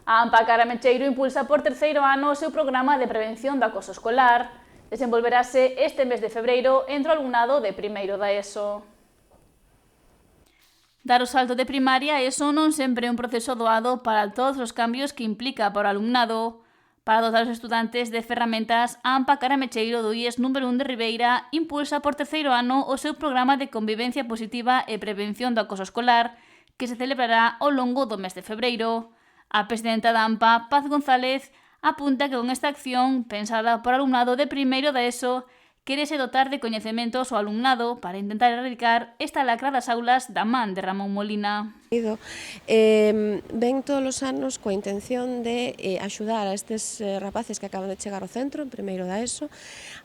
A AMPA Caramecheiro impulsa por terceiro ano o seu programa de prevención do acoso escolar. Desenvolverase este mes de febreiro entre o alumnado de primeiro da ESO. Dar o salto de primaria a ESO non sempre é un proceso doado para todos os cambios que implica para o alumnado. Para dotar os estudantes de ferramentas, a AMPA Caramecheiro do IES número 1 de Ribeira impulsa por terceiro ano o seu programa de convivencia positiva e prevención do acoso escolar, que se celebrará ao longo do mes de febreiro. A presidenta da AMPA, Paz González, apunta que con esta acción, pensada por alumnado de primeiro da ESO, quérese dotar de coñecementos ao alumnado para intentar erradicar esta lacra das aulas da man de Ramón Molina. Ven todos os anos coa intención de axudar a estes rapaces que acaban de chegar ao centro, en primeiro da ESO,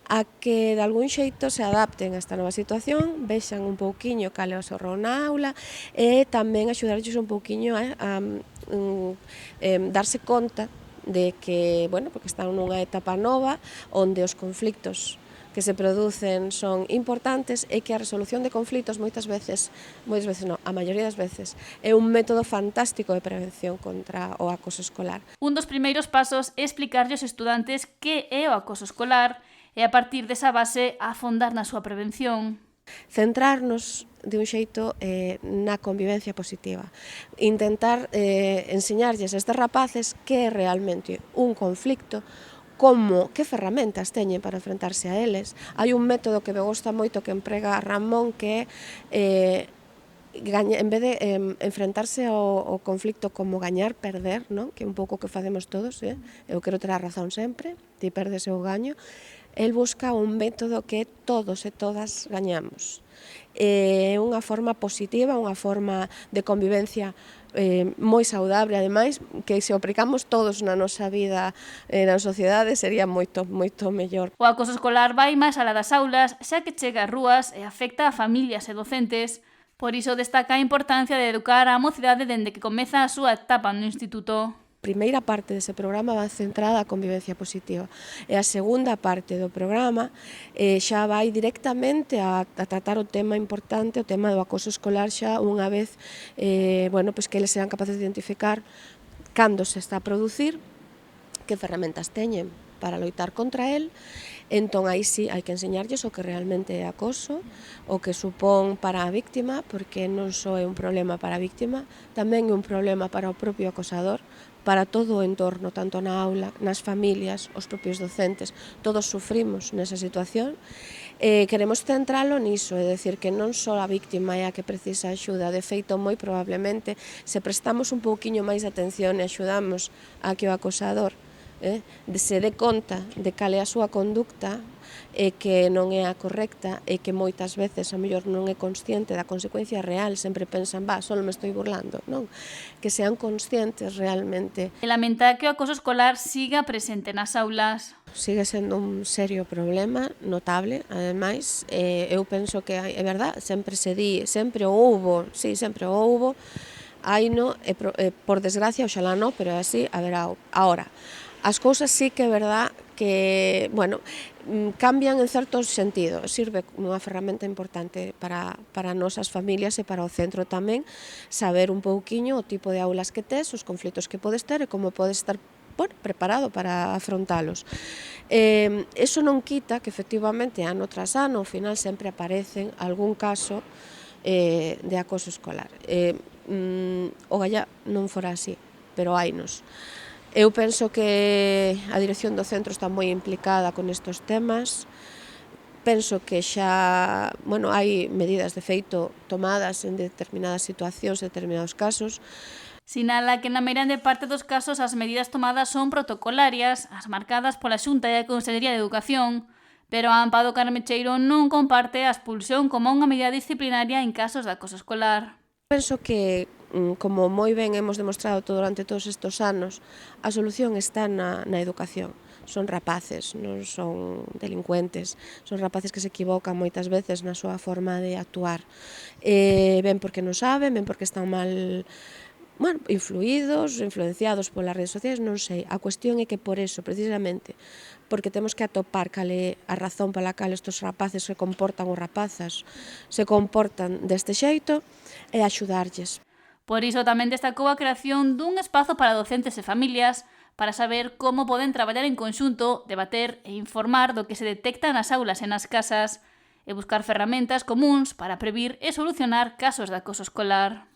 a que de algún xeito se adapten a esta nova situación, vexan un pouquiño cal é o seu rol na aula e tamén axudarlles un pouquiño a darse conta de que, bueno, porque están nunha etapa nova onde os conflictos que se producen son importantes e que a resolución de conflitos moitas veces non, a maioría das veces, é un método fantástico de prevención contra o acoso escolar. Un dos primeiros pasos é explicarlle aos estudantes que é o acoso escolar e a partir desa base afondar na súa prevención. Centrarnos de un xeito na convivencia positiva. Intentar enseñarlles a estes rapaces que é realmente un conflicto, que ferramentas teñen para enfrentarse a eles. Hai un método que me gusta moito que emprega Ramón, que é en vez de enfrentarse ao conflicto como gañar, perder, non? Que é un pouco o que facemos todos, eu quero ter a razón sempre, ti perdes eu gaño. El busca un método que todos e todas gañamos. É unha forma positiva, unha forma de convivencia moi saudable, ademais, que se o aplicamos todos na nosa vida, na sociedade, sería moito mellor. O acoso escolar vai máis alá das aulas, xa que chega ás rúas e afecta a familias e docentes. Por iso destaca a importancia de educar a mocidade dende que comeza a súa etapa no instituto. A primeira parte dese programa va centrada á convivencia positiva e a segunda parte do programa xa vai directamente a tratar o tema importante, o tema do acoso escolar, xa unha vez que eles sean capaces de identificar cando se está a producir, que ferramentas teñen para loitar contra el. Entón, aí sí, hai que enseñarlles o que realmente é acoso, o que supón para a víctima, porque non só é un problema para a víctima, tamén é un problema para o propio acosador, para todo o entorno, tanto na aula, nas familias, os propios docentes, todos sufrimos nesa situación. Queremos centralo niso, é dicir, que non só a víctima é a que precisa axuda, de feito, moi probablemente, se prestamos un pouquiño máis de atención e axudamos a que o acosador se dé conta de cal é a súa conducta e que non é a correcta e que moitas veces a mellor non é consciente da consecuencia real, sempre pensan, só me estou burlando, non? Que sean conscientes realmente. E lamenta que o acoso escolar siga presente nas aulas. Sigue sendo un serio problema, notable, ademais, eu penso que é verdad, sempre se di, sempre o houbo, haino, por desgracia, oxalá non, pero é así, haberá ahora. As cousas sí que é verdad que, cambian en certo sentido, sirve como unha ferramenta importante para nosas familias e para o centro tamén, saber un pouquiño o tipo de aulas que tes, os conflitos que podes ter e como podes estar preparado para afrontalos. Eso non quita que efectivamente ano tras ano, ao final sempre aparecen algún caso de acoso escolar. Ogallá non fora así, pero hainos. Eu penso que a dirección do centro está moi implicada con estes temas. Penso que xa, hai medidas de feito tomadas en determinadas situacións, en determinados casos. Sinala que na meirande parte dos casos as medidas tomadas son protocolarias, as marcadas pola Xunta e a Consellería de Educación, pero a AMPA do Caramecheiro non comparte a expulsión como unha medida disciplinaria en casos de acoso escolar. Penso que, como moi ben hemos demostrado durante todos estes anos, a solución está na educación. Son rapaces, non son delincuentes, son rapaces que se equivocan moitas veces na súa forma de actuar. Ben porque non saben, ben porque están mal influenciados polas redes sociais, non sei. A cuestión é que por eso, precisamente, porque temos que atopar cal é a razón pola cal estes rapaces se comportan ou rapazas se comportan deste xeito e axudarlles. Por iso tamén destacou a creación dun espazo para docentes e familias para saber como poden traballar en conxunto, debater e informar do que se detecta nas aulas e nas casas e buscar ferramentas comúns para previr e solucionar casos de acoso escolar.